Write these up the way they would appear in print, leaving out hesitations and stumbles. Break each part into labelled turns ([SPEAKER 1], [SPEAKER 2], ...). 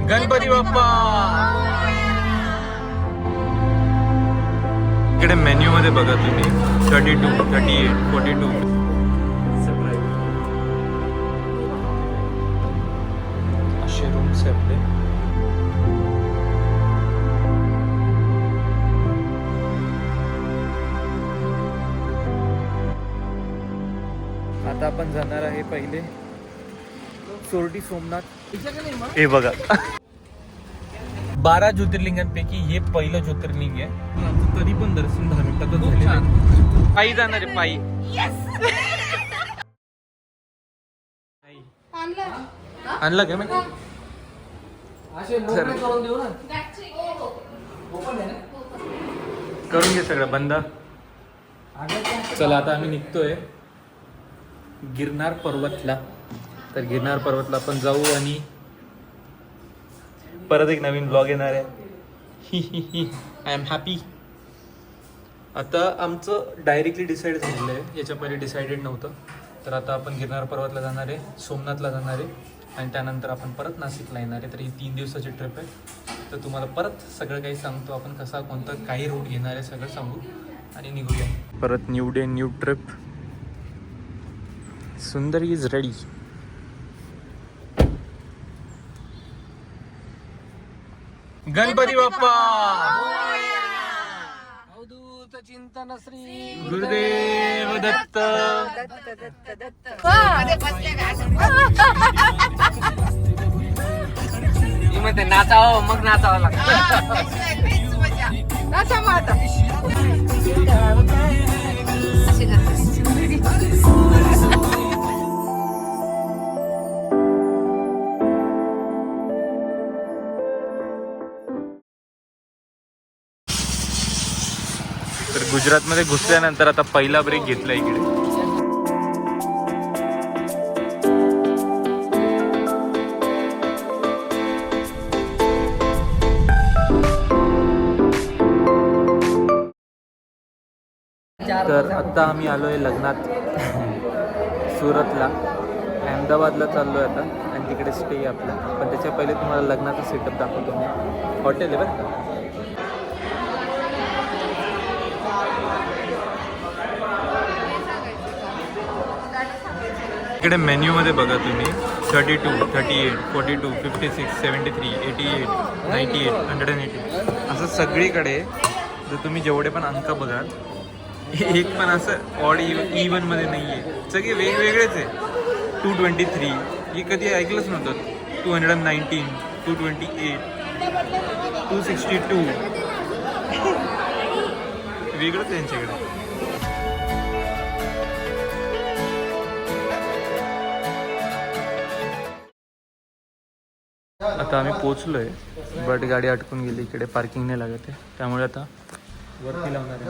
[SPEAKER 1] गणपती बाप्पा. इकडे मेन्यू मध्ये बघा तुम्ही 32, 38, 42 असे रूम्स आहे आपले. आता आपण जाणार आहे पहिले सोरटी सोमनाथ. हे बघा 12 ज्योतिर्लिंगांपैकी हे पहिलं ज्योतिर्लिंग आहे. तरी पण दर्शन 10 मिनिटातच झालेलं आहे. पायी जाणार आहे पायी. आणलं काय मी करून घे सगळं बंद. चला आता आम्ही निघतोय गिरनार पर्वतला. तर गिरनार पर्वतला आपण जाऊ आणि परत एक नवीन ब्लॉग येणार आहे. I am happy. आता आमचं डायरेक्टली डिसाईड झालेलं आहे, याच्या पहिले डिसाइडेड नव्हतं. तर आता आपण गिरनार पर्वतला जाणार आहे, सोमनाथला जाणार आहे आणि त्यानंतर आपण परत नाशिकला येणार आहे. तर ही 3 दिवसाची ट्रिप आहे. तर तुम्हाला परत सगळं काही सांगतो आपण, कसा कोणता काही रूट घेणार आहे सगळं सांगू आणि निघूया. परत new day new trip. Sundari is ready. Ganpati Bappa.
[SPEAKER 2] Avadhoot चिंतन श्री
[SPEAKER 1] गुरुदेव दत्त.
[SPEAKER 2] मध्ये नाचावं मग नाचावं लागतं. नाचा मग आता.
[SPEAKER 1] तर गुजरातमध्ये घुसल्यानंतर आता पहिला ब्रेक घेतला इकडे. तर आता आम्ही आलोय लग्नात सुरतला. अहमदाबादला चाललोय आता आणि तिकडे स्टे आहे आपला. पण त्याच्या पहिले तुम्हाला लग्नाचा सेटअप दाखवतो मी. हॉटेल आहे बरं का. इकडे मेन्यू मध्ये बघा तुम्ही 32, 38, 42, 56, 73, 88, 98, 180 असं सगळीकडे. जर तुम्ही जेवढे पण अंक बघाल एक पण असं ऑड इवन मध्ये नाही आहे, सगळे वेगवेगळेच आहे. 223 हे कधी ऐकलंच नव्हतं. 219, 228, 262 वेगळंच आहे यांच्याकडे. आता आम्ही पोचलोय बट गाडी अटकून गेली इकडे, पार्किंग नाही लागत आहे. त्यामुळे आता वरती लावणार आहे.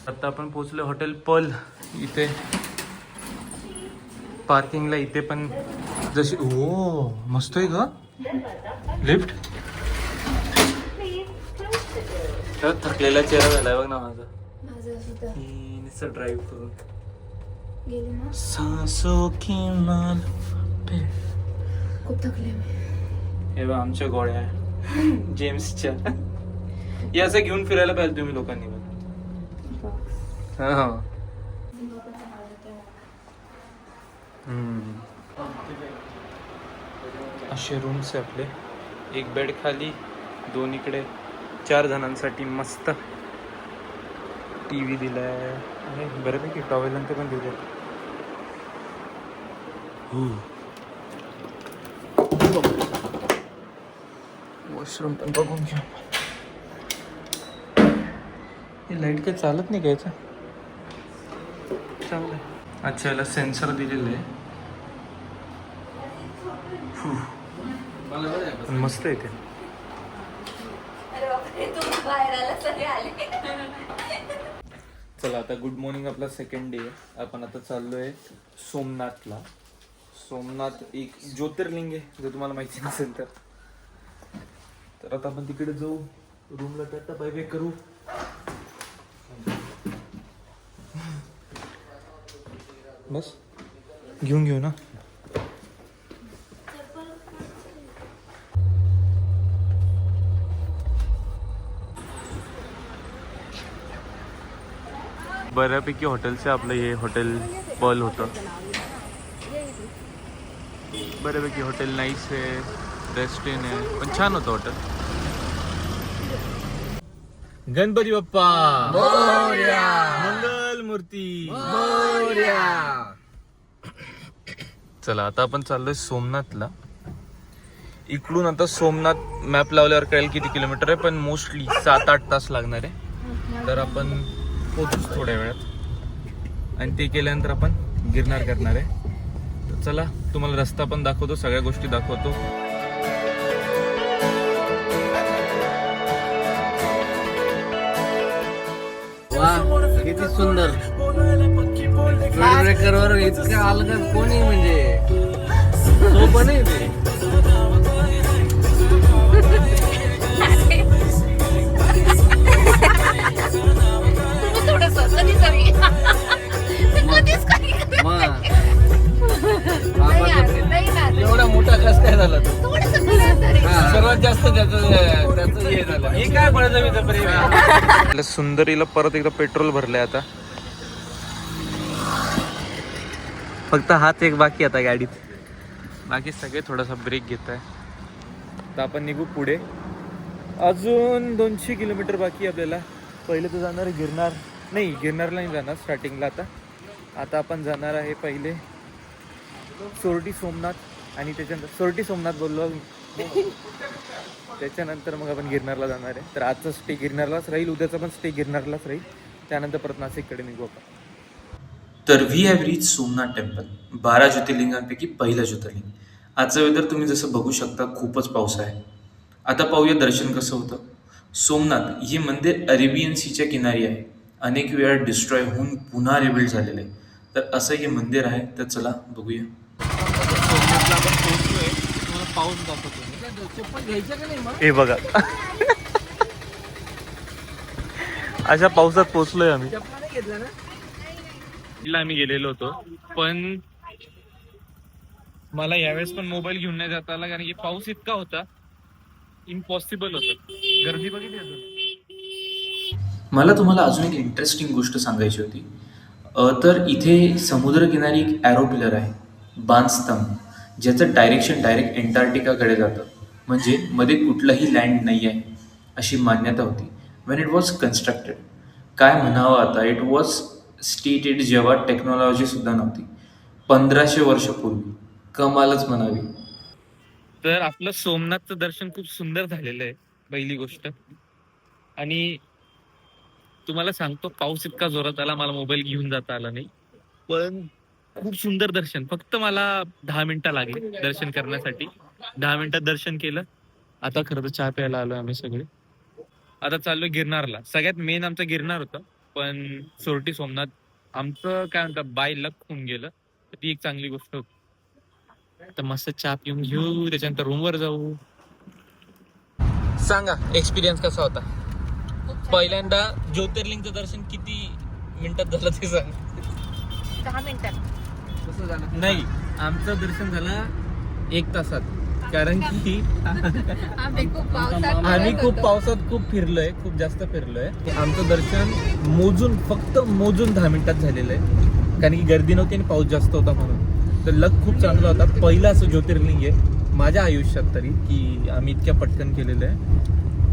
[SPEAKER 1] आता आपण पोचलो हॉटेल पल. इथे पार्किंगला इथे पण जशी हो मस्त आहे का लिफ्ट. थकलेला चेहरा झालाय बघ ना माझा. नुसतं ड्राईव्ह करून सांसों की माल पे.
[SPEAKER 3] खूप थकले मी.
[SPEAKER 1] हे बघ आमच्या गोळ्या जेम्सच्या. हे असं घेऊन फिरायला पाहिजे तुम्ही लोकांनी. असे रूम्स आहे आपले. एक बेड खाली, 2 इकडे, 4 जणांसाठी मस्त टीव्ही दिलाय आणि बऱ्यापैकी टॉवेल ते पण दिले. वॉशरूम पण बघून घ्या. हे लाईट काही चालत नाही का याचं. चांगलं. अच्छा याला सेन्सर दिलेलं आहे. मस्त आहे ते. चला आता गुड मॉर्निंग. आपला सेकंड डे आहे. आपण आता चाललोय सोमनाथला. सोमनाथ एक ज्योतिर्लिंग आहे जर तुम्हाला माहिती नसेल तर. तर आता आपण तिकडे जाऊ, रूमला टाटा बाय बाय करू. बस घेऊन घेऊ ना. बऱ्यापैकी हॉटेलचे आपलं हे हॉटेल पर्ल होतं. बऱ्यापैकी हॉटेल नाईस आहे, रेस्ट इन आहे, पण छान होतं हॉटेल. गणपती बाप्पा मंगल मूर्ती. चला आता आपण चाललोय सोमनाथला. इकडून आता सोमनाथ मॅप लावल्यावर कळेल किती किलोमीटर आहे, पण मोस्टली 7-8 तास लागणार आहे. तर आपण पोहोचूच थोड्या वेळात आणि ते केल्यानंतर आपण गिरनार करणार आहे. तर चला तुम्हाला रस्ता पण दाखवतो, सगळ्या गोष्टी दाखवतो.
[SPEAKER 2] वा किती सुंदर. ब्रेकरवर इतकं अलग कोणी म्हणजे सोपं नाही ते. एवढा मोठा कस काय झाला तो? सर्वात जास्त त्याचं हे झालं. हे काय बळजबरीचं प्रेम आहे.
[SPEAKER 1] आपल्या सुंदरीला परत एकदा पेट्रोल भरलंय आता. फक्त हाच एक बाकी आता गाडीत, बाकी सगळे थोडासा ब्रेक घेत आहे. तर आपण निघू पुढे. अजून 200 किलोमीटर बाकी आपल्याला. पहिले तर जाणार गिरनार, नाही गिरनारला नाही जाणार स्टार्टिंगला. आता आपण जाणार आहे पहिले सोरटी सोमनाथ आणि त्याच्यानंतर सोरटी सोमनाथ बोललो त्याच्यानंतर मग आपण गिरनारला जाणार आहे. तर आजचा स्टे गिरनारलाच राहील, उद्याचा पण स्टे गिरनारलाच राहील. त्यानंतर परत नाशिककडे निघू आपण. तर we have reach Somnath temple, 12 ज्योतिर्लिंगांपैकी पहिलं ज्योतिर्लिंग. आजचं वेदर तुम्ही जसं बघू शकता, खूपच पाऊस आहे. आता पाहूया दर्शन कसं होतं. सोमनाथ हे मंदिर अरेबियन सीच्या किनारी आहे. अनेक वेळा डिस्ट्रॉय होऊन पुन्हा रिबिल्ड झालेलं आहे. तर असं हे मंदिर आहे. तर चला बघूया. सोमनाथला आपण पोहोचलोय. तुम्हाला पाऊस दाखवतो. हे बघा अशा पावसात पोहोचलोय आम्ही. आम्ही गेलेलो होतो, पण मला यावेळेस पण मोबाईल घेऊन नाही जाता आला, कारण की पाऊस इतका होता, इम्पॉसिबल होतं. गर्दी बघितली अजून. मला तुम्हाला अजून एक इंटरेस्टिंग गोष्ट सांगायची होती. तर इथे समुद्रकिनारी एक ॲरो पिलर आहे, बाणस्तंभ, ज्याचं डायरेक्शन डायरेक्ट एंटार्क्टिकाकडे जातं. म्हणजे मध्ये कुठलंही लँड नाही आहे अशी मान्यता होती वेन इट वॉज कन्स्ट्रक्टेड. काय म्हणावं आता, इट वॉज स्टेटेड जेव्हा टेक्नॉलॉजीसुद्धा नव्हती, 1500 वर्षापूर्वी. कमालच म्हणावी. तर आपलं सोमनाथचं दर्शन खूप सुंदर झालेलं आहे, पहिली गोष्ट. आणि तुम्हाला सांगतो, पाऊस इतका जोरात आला, मला मोबाईल घेऊन जाता आला नाही, पण खूप सुंदर दर्शन. फक्त मला 10 मिनिटं लागली दर्शन करण्यासाठी. 10 मिनिटात दर्शन केलं. आता खरं तर चहा प्यायला आलोय आम्ही सगळे. आता चाललोय गिरनारला. सगळ्यात मेन आमचं गिरनार होतं, पण सोरटी सोमनाथ आमचं काय म्हणतात बाय लक होऊन गेलं. तर ती एक चांगली गोष्ट होती. तर मस्त चहा पिऊन घेऊ, त्याच्यानंतर रूमवर जाऊ. सांगा एक्सपिरियन्स कसा होता? पहिल्यांदा ज्योतिर्लिंगचं दर्शन किती मिनिटात झालं ते सांग.
[SPEAKER 3] 10 मिनिटात.
[SPEAKER 2] कसं झालं?
[SPEAKER 1] नाही, आमचं दर्शन झालं 1 तासात, कारण की
[SPEAKER 3] आम्ही खूप
[SPEAKER 1] पावसात खूप फिरलोय, खूप जास्त फिरलोय. आमचं दर्शन फक्त मोजून 10 मिनिटात झालेलं आहे, कारण की गर्दी नव्हती आणि पाऊस जास्त होता म्हणून. तर लक खूप चांगला होता. पहिलं असं ज्योतिर्लिंग आहे माझ्या आयुष्यात तरी की आम्ही इतक्या पटकन केलेलं आहे.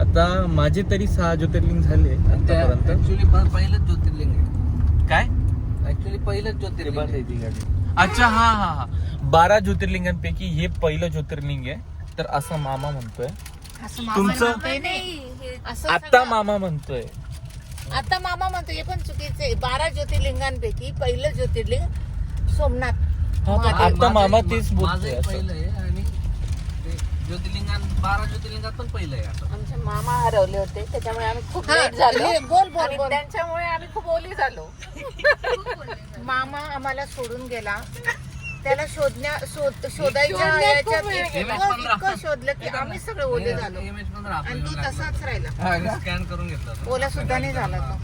[SPEAKER 1] आता माझे तरी 6 ज्योतिर्लिंग झाले आतापर्यंत.
[SPEAKER 2] ऍक्च्युली पहिलंच ज्योतिर्लिंग आहे.
[SPEAKER 1] काय
[SPEAKER 2] ऍक्च्युली पहिलंच ज्योतिर्लिंग आहे.
[SPEAKER 1] अच्छा, हा 12 ज्योतिर्लिंगांपैकी हे पहिलं ज्योतिर्लिंग आहे. तर असं मामा म्हणतोय. तुमचं आता मामा म्हणतोय.
[SPEAKER 3] आता मामा म्हणतो हे पण चुकीचं आहे. 12 ज्योतिर्लिंगांपैकी पहिलं ज्योतिर्लिंग सोमनाथ.
[SPEAKER 1] आता मामा तेच
[SPEAKER 2] माझं
[SPEAKER 1] बोलतोय असं.
[SPEAKER 2] पहिलं आहे आणि ते ज्योतिर्लिंगात 12 ज्योतिर्लिंगात पण पहिलं आहे. असं
[SPEAKER 3] आमचे मामा हरवले होते, त्याच्यामुळे आम्ही खूप लेट झालो. आणि त्यांच्यामुळे आम्ही खूप ओली झालो. मामा आम्हाला सोडून गेला. त्याला शोधायच्या याच्यात इतकं शोधलं की आम्ही सगळे ओले झालो. आणि तो तसाच राहिला.
[SPEAKER 2] स्कॅन करून घेतला.
[SPEAKER 3] ओला सुद्धा नाही झाला तो.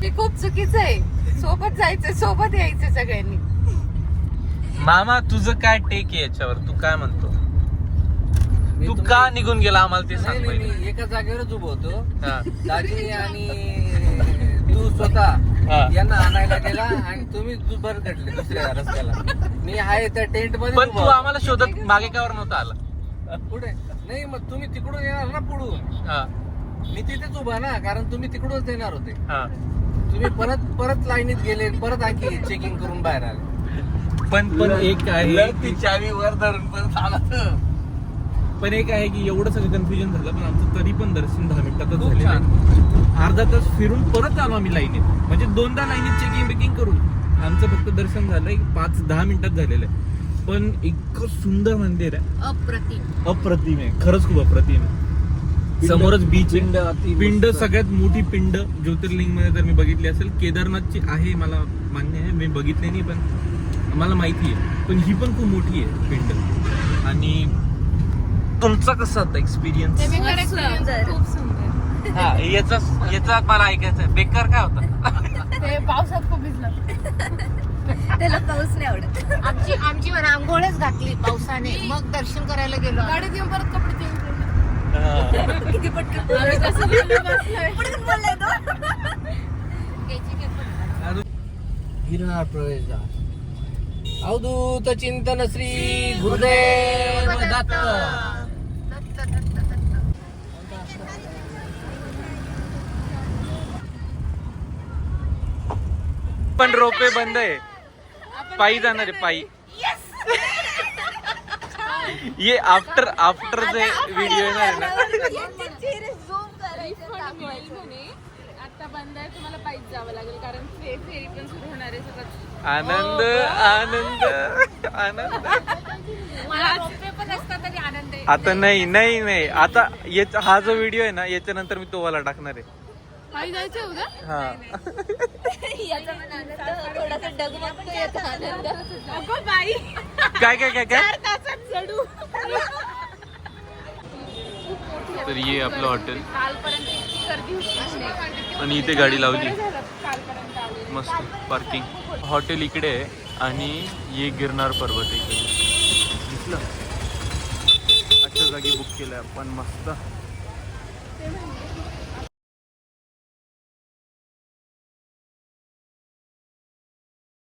[SPEAKER 3] हे खूप चुकीचं आहे. सोबत जायचं, सोबत यायचं सगळ्यांनी.
[SPEAKER 1] मामा तुझं काय टेक आहे याच्यावर? तू काय म्हणतो? तू का निघून गेला आम्हाला ते सांग पहिले.
[SPEAKER 2] मी एका जागेवरच उभं होतो.
[SPEAKER 1] हा.
[SPEAKER 2] दाजी आणि तू स्वतः
[SPEAKER 1] हा.
[SPEAKER 2] यांना आणायला गेला आणि तुम्ही भरकटले दुसऱ्या रस्त्याला. मी आहे त्या टेंट मध्ये
[SPEAKER 1] पण
[SPEAKER 2] उभा
[SPEAKER 1] तू
[SPEAKER 2] होतो.
[SPEAKER 1] आम्हाला शोधत मागे कावर नव्हता आला?
[SPEAKER 2] पुढे नाही, मग तुम्ही तिकडून येणार ना पुढून.
[SPEAKER 1] हा
[SPEAKER 2] मी तिथेच उभा ना, कारण तुम्ही तिकडूनच येणार होते.
[SPEAKER 1] हा.
[SPEAKER 2] तुम्ही परत लाईनीत गेले, परत आणखी चेकिंग करून बाहेर आले.
[SPEAKER 1] पण एक आहे
[SPEAKER 2] ती चावी वर धरून परत आला तर.
[SPEAKER 1] पण एक आहे की एवढं सगळं कन्फ्युजन झालं, पण आमचं तरी पण दर्शन 10 मिनिटातच
[SPEAKER 2] खूप
[SPEAKER 1] झालेलं
[SPEAKER 2] छान.
[SPEAKER 1] आहे. अर्धा तास फिरून परत आलो आम्ही लाईनीत, म्हणजे 2दा लाईनीत चेकिंग बेकिंग करून आमचं फक्त दर्शन झालंय 5-10 मिनिटात झालेलं आहे. पण इतकं सुंदर मंदिर आहे, अप्रतिम आहे, खरंच खूप अप्रतिम आहे. समोरच बीच आहे. पिंड सगळ्यात मोठी पिंड ज्योतिर्लिंग मध्ये तर मी बघितली असेल. केदारनाथची आहे मला मान्य आहे, मी बघितली नाही पण मला माहिती आहे. पण ही पण खूप मोठी आहे पिंड. आणि तुमचा कसा होता एक्सपिरियन्स?
[SPEAKER 3] खूप सुंदर.
[SPEAKER 1] हा याचा मला ऐकायचं आहे. बेकार काय होता?
[SPEAKER 3] ते पावसात खूप भिजलं.
[SPEAKER 4] त्याला पाऊस नाही आवडत.
[SPEAKER 3] आमची रांगोळच घातली पावसाने, मग दर्शन करायला गेलो. गाडीत येऊन परत कपडे चेंज केले.
[SPEAKER 4] किती पटकन बोललाय तो.
[SPEAKER 2] गिरनार प्रवेशद्वार. अवधूत चिंतन श्री गुरुदेव दत्त.
[SPEAKER 1] पण रोपे बंद आहे, पायी जाणार आहे पायी. ये आफ्टर जे व्हिडिओ येणार ना.
[SPEAKER 4] आता बंद आहे, तुम्हाला पायीच जावं लागेल कारण फेरी पण सुरू होणार आहे सगळं.
[SPEAKER 1] आनंद आनंद आनंद.
[SPEAKER 4] पण असता तरी आनंद आहे.
[SPEAKER 1] आता नाही आता हा जो व्हिडिओ आहे ना, याच्यानंतर मी तो वाला टाकणार आहे.
[SPEAKER 4] पायी जायचं उद्या.
[SPEAKER 1] हा
[SPEAKER 4] याचा पण आनंद थोडासा डगमगतो याचा आनंद. अगो बाई,
[SPEAKER 1] काय काय काय काय.
[SPEAKER 4] चढू.
[SPEAKER 1] तर ये आपलं हॉटेल
[SPEAKER 4] कालपर्यंत इतकी गर्दी होती
[SPEAKER 1] आणि इथे गाडी लावली,
[SPEAKER 4] कालपर्यंत आले.
[SPEAKER 1] मस्त पार्किंग. हॉटेल इकडे आहे आणि ये गिरनार पर्वत आहे इकडे. दिसलं? अशा जागी बुक केलंय आपण मस्त.